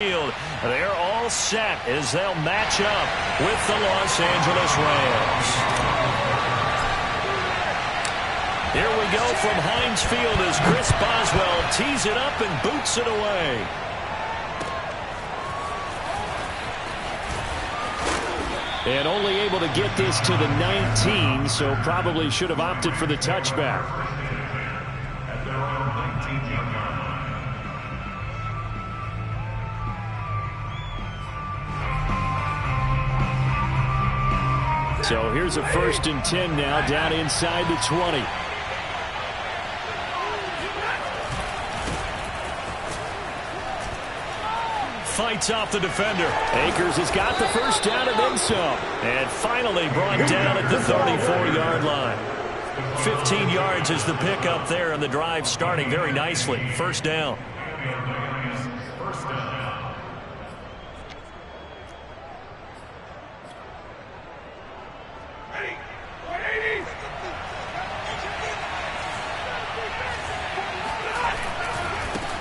They're all set as they'll match up with the Los Angeles Rams. Here we go from Heinz Field as Chris Boswell tees it up and boots it away. And only able to get this to the 19, so probably should have opted for the touchback. So here's a 1st and 10 now, down inside the 20. Fights off the defender. Akers has got the first down and then some. And finally brought down at the 34-yard line. 15 yards is the pickup there, and the drive starting very nicely. First down.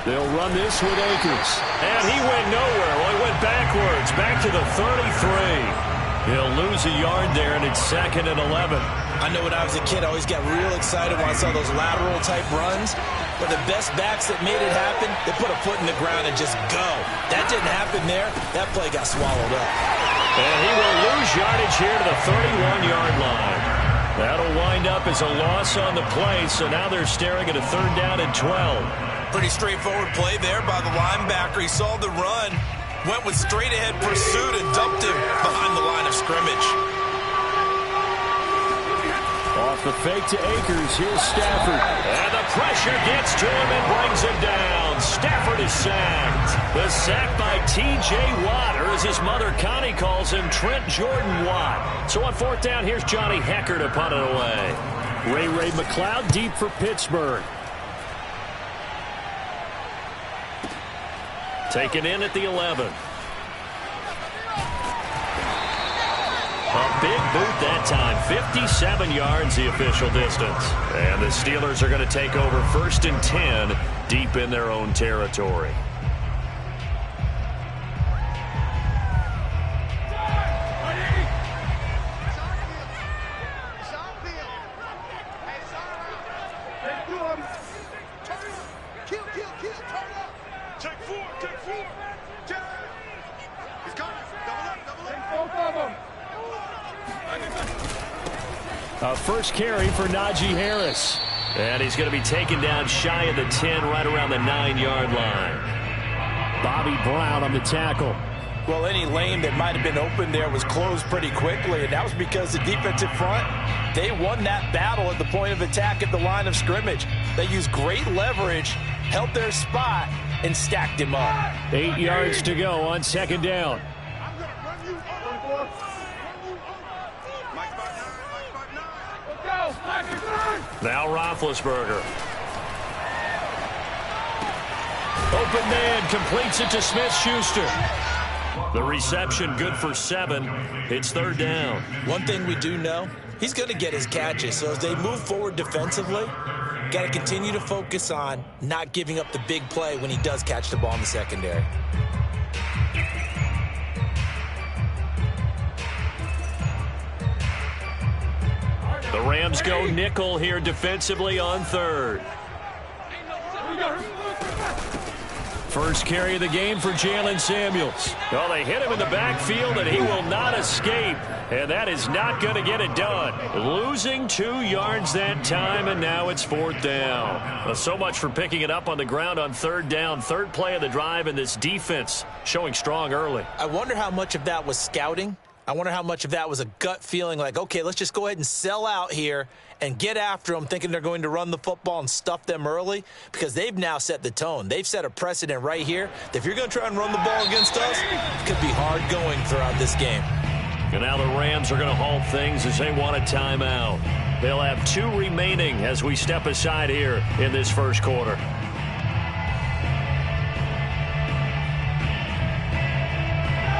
They'll run this with Akers. And he went nowhere. Well, he went backwards, back to the 33. He'll lose a yard there, and it's 2nd and 11. I know when I was a kid, I always got real excited when I saw those lateral-type runs. But the best backs that made it happen, they put a foot in the ground and just go. That didn't happen there. That play got swallowed up. And he will lose yardage here to the 31-yard line. That'll wind up as a loss on the play, so now they're staring at a 3rd down and 12. Pretty straightforward play there by the linebacker. He saw the run, went with straight-ahead pursuit, and dumped him behind the line of scrimmage. Off the fake to Akers. Here's Stafford. And the pressure gets to him and brings him down. Stafford is sacked. The sack by T.J. Watt, or as his mother Connie calls him, Trent Jordan Watt. So on 4th down, here's Johnny Hecker to punt it away. Ray McLeod deep for Pittsburgh. Taken in at the 11. A big boot that time. 57 yards the official distance. And the Steelers are going to take over 1st and 10 deep in their own territory. A first carry for Najee Harris. And he's going to be taken down shy of the 10, right around the 9-yard line. Bobby Brown on the tackle. Well, any lane that might have been open there was closed pretty quickly, and that was because the defensive front, they won that battle at the point of attack at the line of scrimmage. They used great leverage, held their spot, and stacked him up. 8 yards to go on 2nd down. Now Roethlisberger. Open man completes it to Smith-Schuster. The reception good for 7. It's 3rd down. One thing we do know, he's going to get his catches. So as they move forward defensively, got to continue to focus on not giving up the big play when he does catch the ball in the secondary. The Rams go nickel here defensively on 3rd. First carry of the game for Jalen Samuels. Well, they hit him in the backfield, and he will not escape. And that is not going to get it done. Losing 2 yards that time, and now it's 4th down. Well, so much for picking it up on the ground on 3rd down. 3rd play of the drive, and this defense showing strong early. I wonder how much of that was scouting. I wonder how much of that was a gut feeling like, okay, let's just go ahead and sell out here and get after them, thinking they're going to run the football and stuff them early, because they've now set the tone. They've set a precedent right here that if you're going to try and run the ball against us, it could be hard going throughout this game. And now the Rams are going to halt things as they want a timeout. They'll have 2 remaining as we step aside here in this first quarter.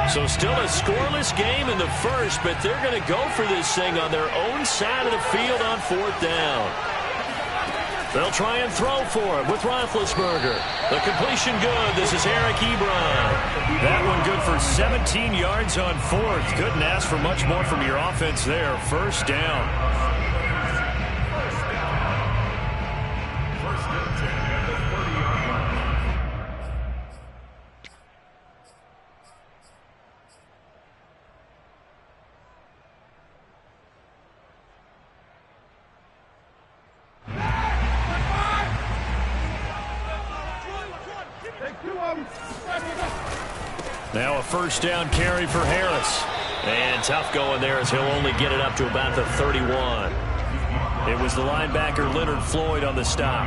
So still a scoreless game in the first, but they're going to go for this thing on their own side of the field on 4th down. They'll try and throw for it with Roethlisberger. The completion good. This is Eric Ebron. That one good for 17 yards on fourth. Couldn't ask for much more from your offense there. First down. Now a first down carry for Harris. And tough going there as he'll only get it up to about the 31. It was the linebacker Leonard Floyd on the stop.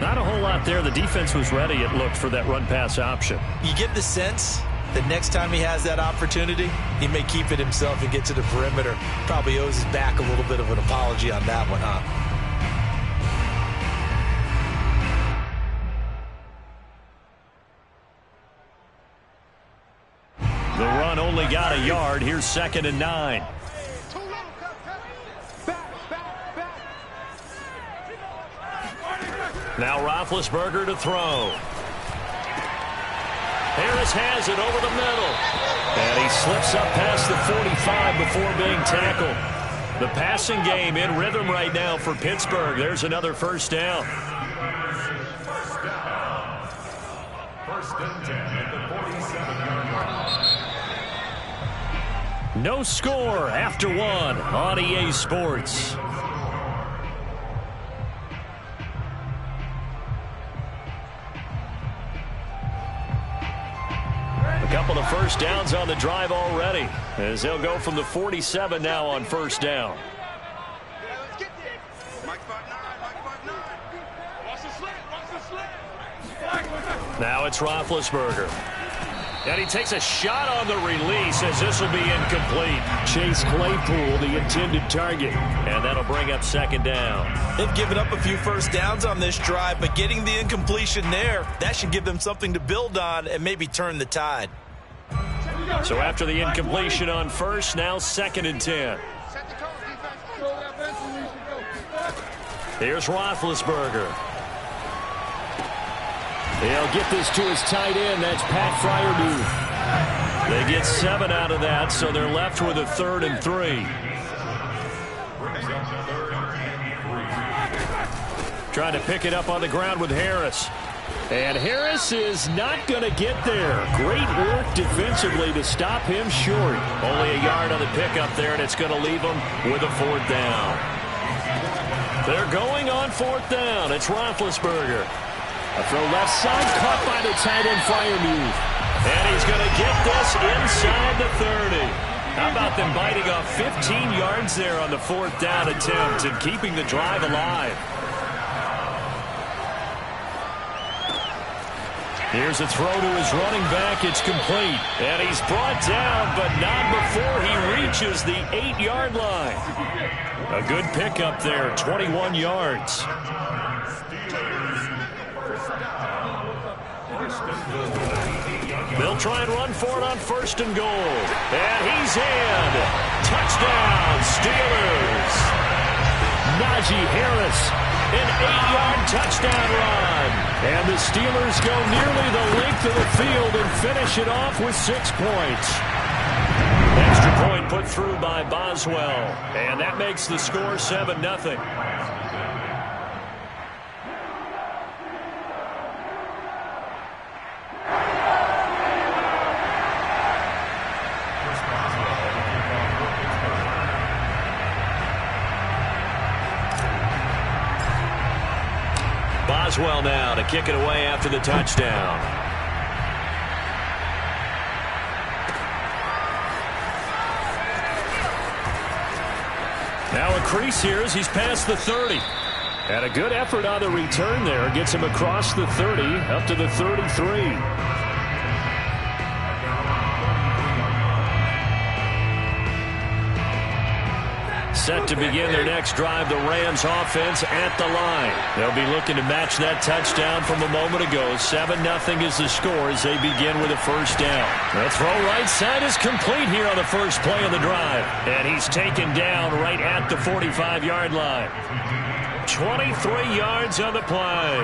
Not a whole lot there. The defense was ready, it looked, for that run-pass option. You get the sense that next time he has that opportunity, he may keep it himself and get to the perimeter. Probably owes his back a little bit of an apology on that one, huh? The run only got a yard. Here's 2nd and 9. Now Roethlisberger to throw. Harris has it over the middle. And he slips up past the 45 before being tackled. The passing game in rhythm right now for Pittsburgh. There's another first down. First and 10 at the 47-yard line. No score after one on EA Sports. A couple of first downs on the drive already, as they'll go from the 47 now on first down. Now it's Roethlisberger. And he takes a shot on the release as this will be incomplete. Chase Claypool, the intended target. And that'll bring up 2nd down. They've given up a few first downs on this drive, but getting the incompletion there, that should give them something to build on and maybe turn the tide. So after the incompletion on first, now 2nd and 10. Here's Roethlisberger. He'll get this to his tight end. That's Pat Freiermuth. They get 7 out of that, so they're left with a 3rd and 3. Trying to pick it up on the ground with Harris. And Harris is not going to get there. Great work defensively to stop him short. Only a yard on the pickup there, and it's going to leave him with a 4th down. They're going on 4th down. It's Roethlisberger. A throw left side, caught by the tight end Freiermuth. And he's going to get this inside the 30. How about them biting off 15 yards there on the 4th down attempt and keeping the drive alive? Here's a throw to his running back. It's complete. And he's brought down, but not before he reaches the 8-yard line. A good pickup there, 21 yards. They'll try and run for it on 1st and goal. And he's in. Touchdown, Steelers. Najee Harris, an 8-yard touchdown run. And the Steelers go nearly the length of the field and finish it off with 6 points. Extra point put through by Boswell. And that makes the score 7-0. Boswell now to kick it away after the touchdown. Now a crease here as he's past the 30. And a good effort on the return there. Gets him across the 30 up to the 33. Set to begin their next drive, the Rams offense at the line. They'll be looking to match that touchdown from a moment ago. 7-0 is the score as they begin with a first down. The throw right side is complete here on the first play of the drive. And he's taken down right at the 45-yard line. 23 yards on the play.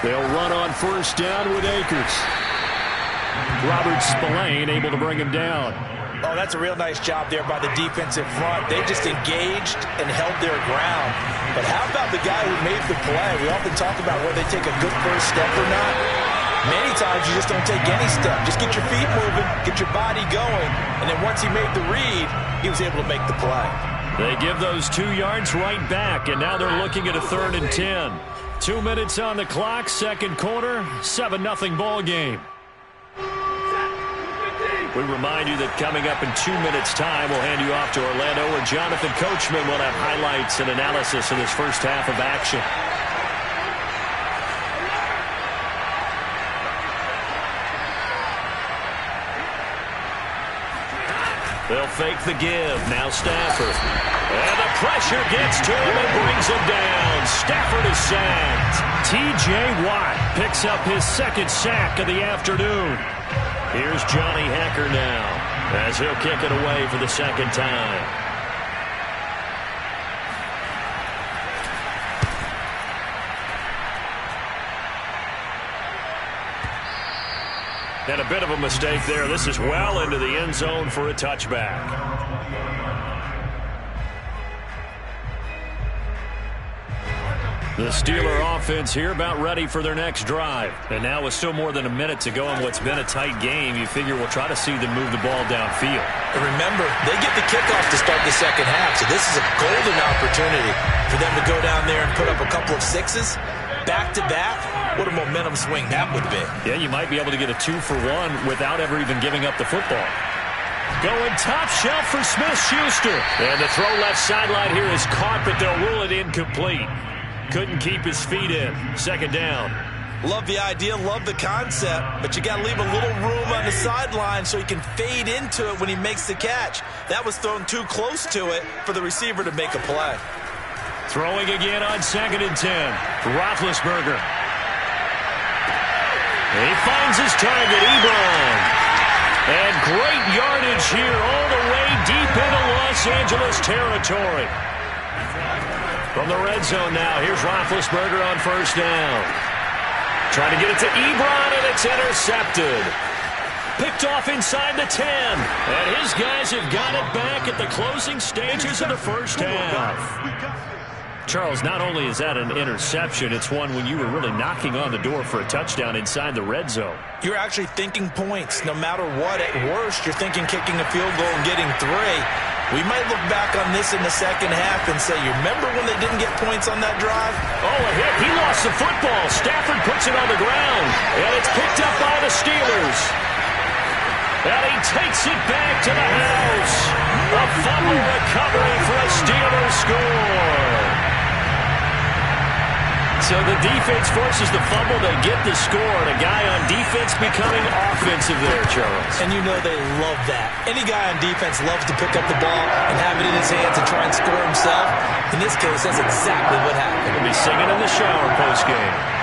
They'll run on first down with Akers. Robert Spillane able to bring him down. Oh, that's a real nice job there by the defensive front. They just engaged and held their ground. But how about the guy who made the play? We often talk about whether they take a good first step or not. Many times you just don't take any step. Just get your feet moving, get your body going, and then once he made the read, he was able to make the play. They give those 2 yards right back, and now they're looking at a 3rd and 10. 2 minutes on the clock, second quarter, 7-0 ball game. We remind you that coming up in 2 minutes' time, we'll hand you off to Orlando, where Jonathan Coachman will have highlights and analysis of this first half of action. They'll fake the give. Now Stafford. And the pressure gets to him and brings him down. Stafford is sacked. T.J. Watt picks up his 2nd sack of the afternoon. Here's Johnny Hekker now as he'll kick it away for the 2nd time. And a bit of a mistake there. This is well into the end zone for a touchback. The Steeler offense here about ready for their next drive. And now with still more than a minute to go in what's been a tight game, you figure we'll try to see them move the ball downfield. And remember, they get the kickoff to start the second half, so this is a golden opportunity for them to go down there and put up a couple of sixes back-to-back. What a momentum swing that would be. Yeah, you might be able to get a 2-for-1 without ever even giving up the football. Going top shelf for Smith-Schuster. And the throw left sideline here is caught, but they'll rule it incomplete. Couldn't keep his feet in. 2nd down. Love the idea, love the concept, but you got to leave a little room on the sideline so he can fade into it when he makes the catch. That was thrown too close to it for the receiver to make a play. Throwing again on 2nd and 10. Roethlisberger. He finds his target, Ebron. And great yardage here all the way deep into Los Angeles territory. From the red zone now, here's Roethlisberger on first down. Trying to get it to Ebron, and it's intercepted. Picked off inside the 10. And his guys have got it back at the closing stages of the first half. Charles, not only is that an interception, it's one when you were really knocking on the door for a touchdown inside the red zone. You're actually thinking points. No matter what, at worst, you're thinking kicking a field goal and getting 3. We might look back on this in the second half and say, you remember when they didn't get points on that drive? Oh, a hit. He lost the football. Stafford puts it on the ground, and it's picked up by the Steelers. And he takes it back to the house. A fumble recovery for a Steelers score. So the defense forces the fumble. They get the score. And a guy on defense becoming offensive there, Charles. And you know they love that. Any guy on defense loves to pick up the ball and have it in his hands and try and score himself. In this case, that's exactly what happened. He'll be singing in the shower post-game.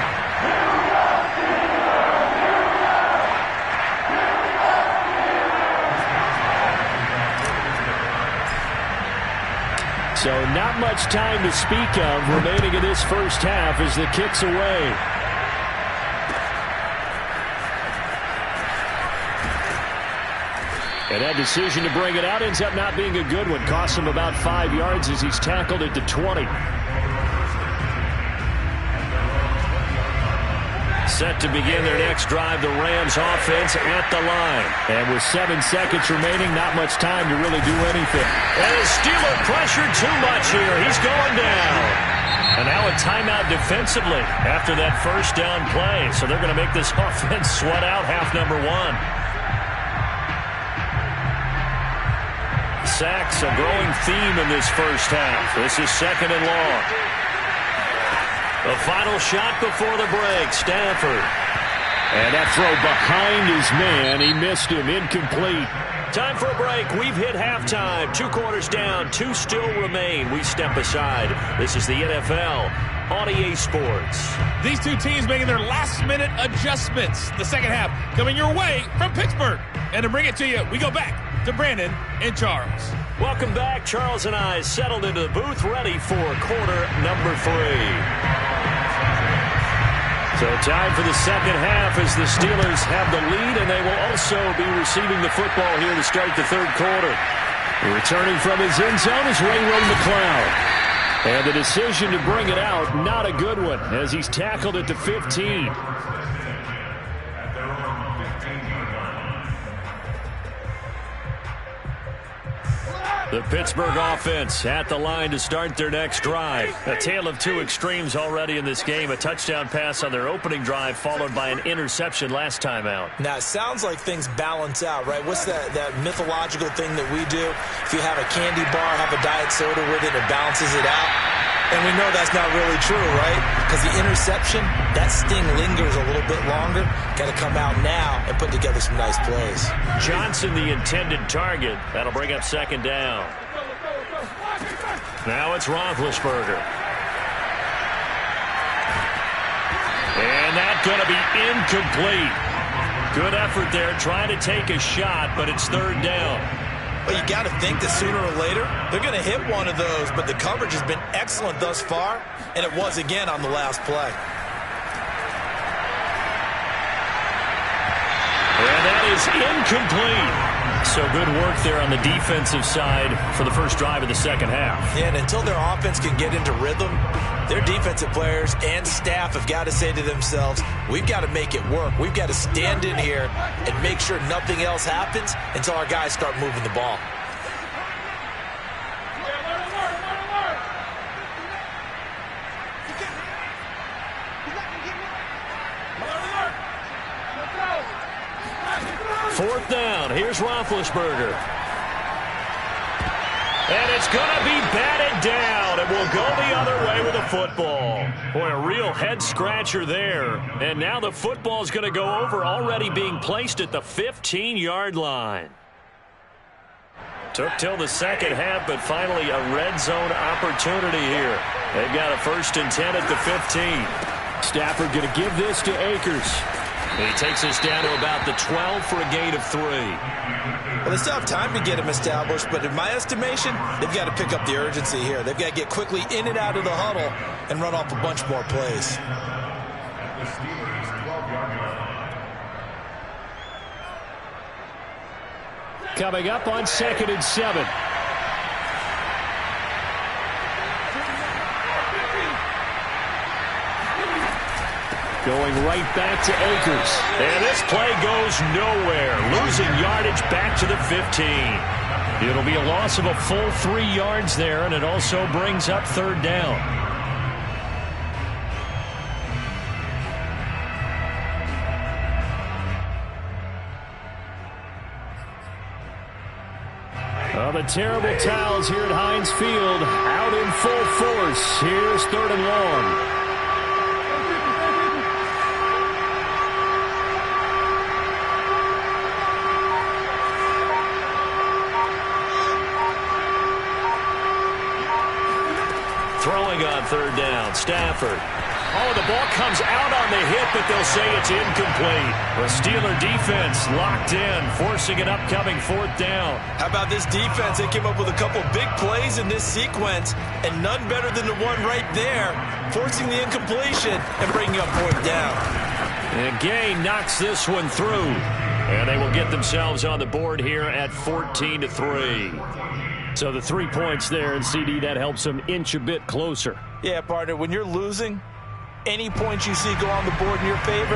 So not much time to speak of remaining in this first half as the kick's away. And that decision to bring it out ends up not being a good one. Costs him about 5 yards as he's tackled at the 20. Set to begin their next drive, the Rams offense at the line. And with 7 seconds remaining, not much time to really do anything. And the Steeler pressured too much here. He's going down. And now a timeout defensively after that first down play. So they're going to make this offense sweat out half number 1. Sacks a growing theme in this first half. This is 2nd and long. The final shot before the break, Stafford. And that throw behind his man. He missed him, incomplete. Time for a break. We've hit halftime. 2 quarters down, 2 still remain. We step aside. This is the NFL on EA Sports. These two teams making their last-minute adjustments. The second half coming your way from Pittsburgh. And to bring it to you, we go back to Brandon and Charles. Welcome back. Charles and I settled into the booth, ready for quarter number 3. So time for the second half as the Steelers have the lead, and they will also be receiving the football here to start the third quarter. Returning from his end zone is Ray McCloud. And the decision to bring it out, not a good one, as he's tackled at the 15. The Pittsburgh offense at the line to start their next drive. A tale of two extremes already in this game. A touchdown pass on their opening drive, followed by an interception last time out. Now, it sounds like things balance out, right? What's that mythological thing that we do? If you have a candy bar, have a diet soda with it, it balances it out. And we know that's not really true, right? Because the interception, that sting lingers a little bit longer. Got to come out now and put together some nice plays. Johnson, the intended target. That'll bring up second down. Now it's Roethlisberger. And that's going to be incomplete. Good effort there, trying to take a shot, but it's third down. Well, you got to think that sooner or later they're going to hit one of those, but the coverage has been excellent thus far, and it was again on the last play. And that is incomplete. So good work there on the defensive side for the first drive of the second half. Yeah, and until their offense can get into rhythm, their defensive players and staff have got to say to themselves, we've got to make it work. We've got to stand in here and make sure nothing else happens until our guys start moving the ball. Fourth down. Here's Roethlisberger. And it's going to be batted down. It will go the other way with the football. Boy, a real head-scratcher there. And now the football's going to go over, already being placed at the 15-yard line. Took till the second half, but finally a red zone opportunity here. They've got a 1st and 10 at the 15. Stafford going to give this to Akers. And he takes us down to about the 12 for a gain of 3. Well, they still have time to get him established, but in my estimation, they've got to pick up the urgency here. They've got to get quickly in and out of the huddle and run off a bunch more plays. Coming up on 2nd and 7. Going right back to Akers. And this play goes nowhere. Losing yardage back to the 15. It'll be a loss of a full 3 yards there, and it also brings up third down. Well, the terrible towels here at Heinz Field out in full force. Here's 3rd and long. Throwing on third down, Stafford. Oh, the ball comes out on the hit, but they'll say it's incomplete. The Steeler defense locked in, forcing an upcoming 4th down. How about this defense? They came up with a couple big plays in this sequence, and none better than the one right there, forcing the incompletion and bringing up 4th down. And Gay knocks this one through, and they will get themselves on the board here at 14-3. So the 3 points there, and CD, that helps them inch a bit closer. Yeah, partner, when you're losing, any points you see go on the board in your favor,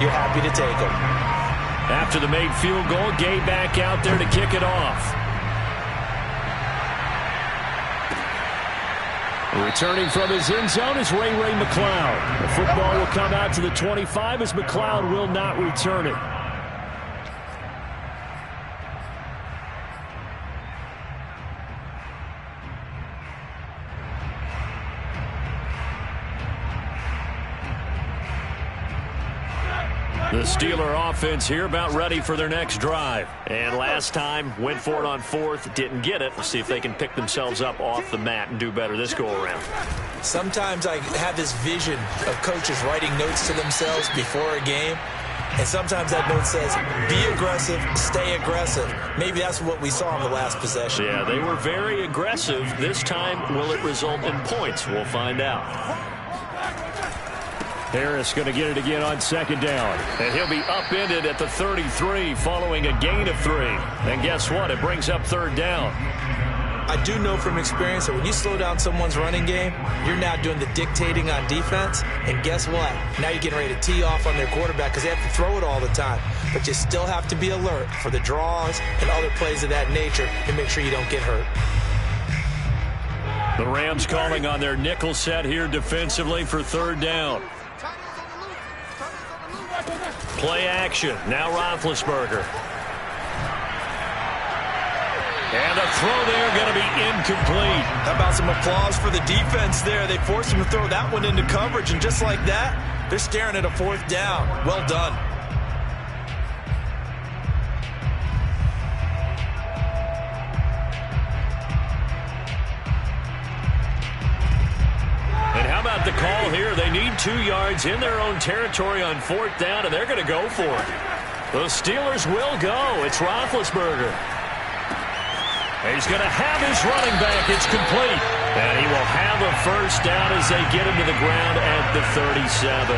you're happy to take them. After the made field goal, Gay back out there to kick it off. Returning from his end zone is Ray McCloud. The football will come out to the 25 as McCloud will not return it. The Steeler offense here about ready for their next drive. And last time, went for it on fourth, didn't get it. Let's see if they can pick themselves up off the mat and do better this go-around. Sometimes I have this vision of coaches writing notes to themselves before a game. And sometimes that note says, be aggressive, stay aggressive. Maybe that's what we saw in the last possession. Yeah, they were very aggressive. This time, will it result in points? We'll find out. Harris going to get it again on second down. And he'll be upended at the 33 following a gain of 3. And guess what? It brings up third down. I do know from experience that when you slow down someone's running game, you're now doing the dictating on defense. And guess what? Now you're getting ready to tee off on their quarterback because they have to throw it all the time. But you still have to be alert for the draws and other plays of that nature to make sure you don't get hurt. The Rams calling on their nickel set here defensively for third down. Play action. Now Roethlisberger. And the throw there going to be incomplete. How about some applause for the defense there? They forced him to throw that one into coverage, and just like that, they're staring at a fourth down. Well done. And how about the call here? They need 2 yards in their own territory on fourth down, and they're going to go for it. The Steelers will go. It's Roethlisberger. He's going to have his running back. It's complete. And he will have a first down as they get him to the ground at the 37.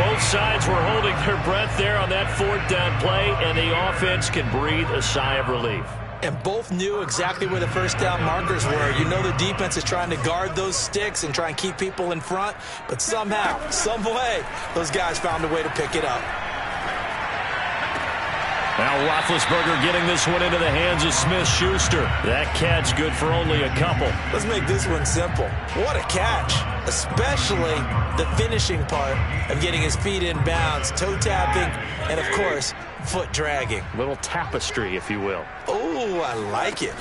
Both sides were holding their breath there on that fourth down play, and the offense can breathe a sigh of relief. And both knew exactly where the first down markers were. You know the defense is trying to guard those sticks and try and keep people in front, but somehow, some way, those guys found a way to pick it up. Now Roethlisberger getting this one into the hands of Smith-Schuster. That catch good for only a couple. Let's make this one simple. What a catch, especially the finishing part of getting his feet in bounds, toe tapping, and of course, foot dragging. Little tapestry, if you will. Oh, I like it.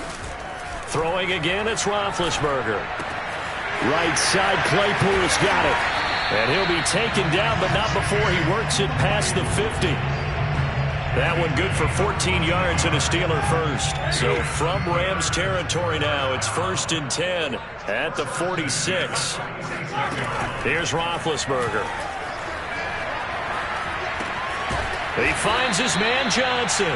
Throwing again, it's Roethlisberger. Right side, Claypool's got it. And he'll be taken down, but not before he works it past the 50. That one good for 14 yards and a Steeler first. So from Rams territory now, it's 1st and 10 at the 46. Here's Roethlisberger. He finds his man Johnson.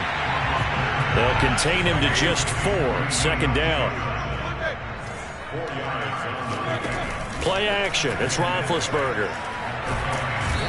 They'll contain him to just 4. Second down. Play action. It's Roethlisberger.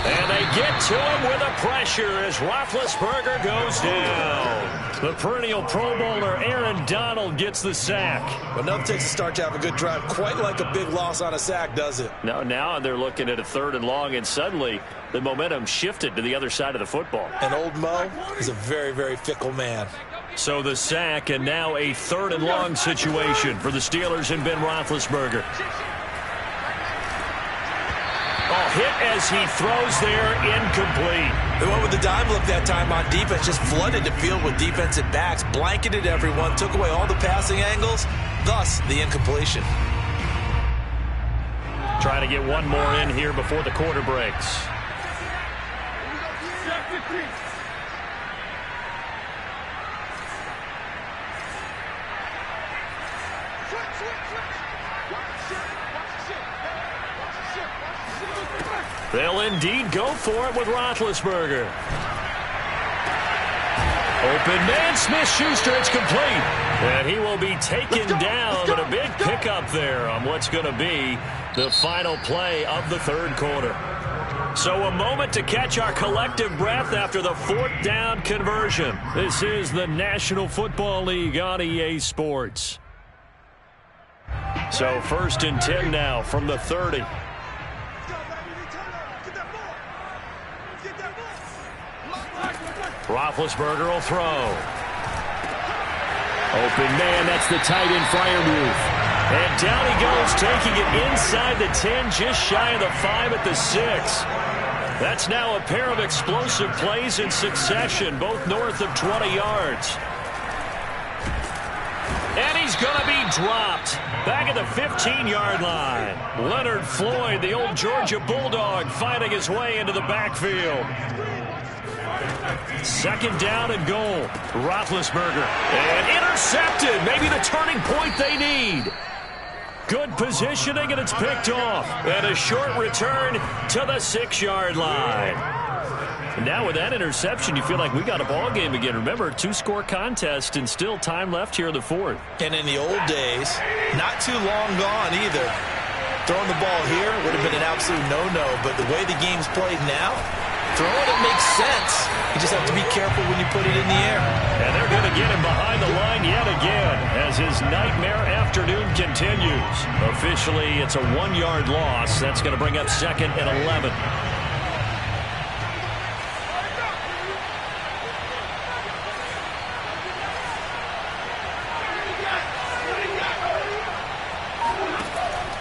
And they get to him with a pressure as Roethlisberger goes down. The perennial Pro Bowler Aaron Donald gets the sack. But nothing takes a start to have a good drive, quite like a big loss on a sack, does it? No, now they're looking at a 3rd and long, and suddenly the momentum shifted to the other side of the football. And old Mo is a very, very fickle man. So the sack, and now a 3rd and long situation for the Steelers and Ben Roethlisberger. Oh, hit as he throws there, incomplete. They went with the dime look that time on defense, just flooded the field with defensive backs, blanketed everyone, took away all the passing angles, thus the incompletion. Trying to get one more in here before the quarter breaks. They'll indeed go for it with Roethlisberger. Open man, Smith-Schuster, it's complete. And he will be taken down, but a big pickup there on what's going to be the final play of the 3rd quarter. So a moment to catch our collective breath after the 4th down conversion. This is the National Football League on EA Sports. So 1st and 10 now from the 30. Roethlisberger will throw. Open man, that's the tight end Freiermuth. And down he goes, taking it inside the 10, just shy of the 5 at the 6. That's now a pair of explosive plays in succession, both north of 20 yards. And he's going to be dropped back at the 15-yard line. Leonard Floyd, the old Georgia Bulldog, fighting his way into the backfield. Second down and goal. Roethlisberger. And intercepted. Maybe the turning point they need. Good positioning, and it's picked off. And a short return to the 6-yard line. And now with that interception, you feel like we got a ball game again. Remember, 2-score contest and still time left here in the fourth. And in the old days, not too long gone either, throwing the ball here would have been an absolute no-no. But the way the game's played now, throwing it makes sense. You just have to be careful when you put it in the air. And they're going to get him behind the line yet again as his nightmare afternoon continues. Officially, it's a 1-yard loss. That's going to bring up 2nd and 11.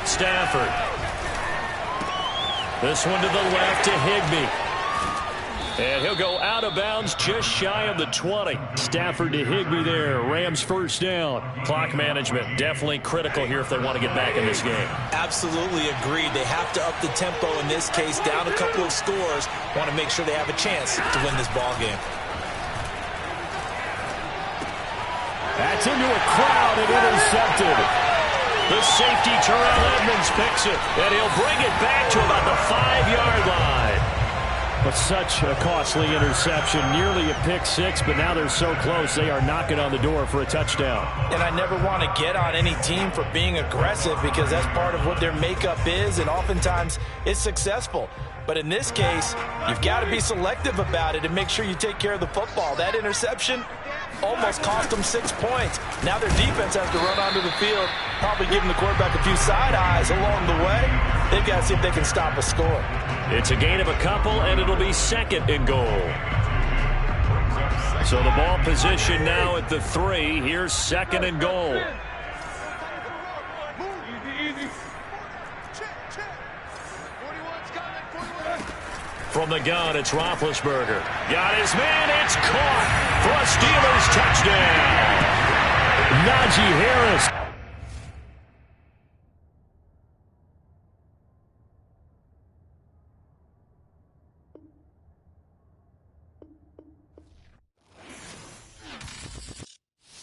Stafford. This one to the left to Higbee. And he'll go out of bounds just shy of the 20. Stafford to Higbee there. Rams first down. Clock management definitely critical here if they want to get back in this game. Absolutely agreed. They have to up the tempo in this case. Down a couple of scores. Want to make sure they have a chance to win this ball game. That's into a crowd and intercepted. The safety, Terrell Edmonds, picks it. And he'll bring it back to about the 5-yard line. But such a costly interception, nearly a pick six, but now they're so close they are knocking on the door for a touchdown. And I never want to get on any team for being aggressive because that's part of what their makeup is, and oftentimes it's successful. But in this case, you've got to be selective about it and make sure you take care of the football. That interception almost cost them 6 points. Now their defense has to run onto the field, probably giving the quarterback a few side eyes along the way. They've got to see if they can stop a score. It's a gain of a couple, and it'll be 2nd and goal. So the ball position now at the 3. Here's 2nd and goal. From the gun, it's Roethlisberger. Got his man, it's caught for a Steelers touchdown. Najee Harris.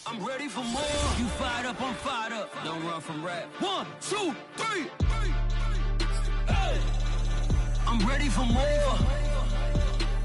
I'm ready for more. You fired up, I'm fired up. Don't run from rap. 1, 2, 3. Hey. I'm ready for more.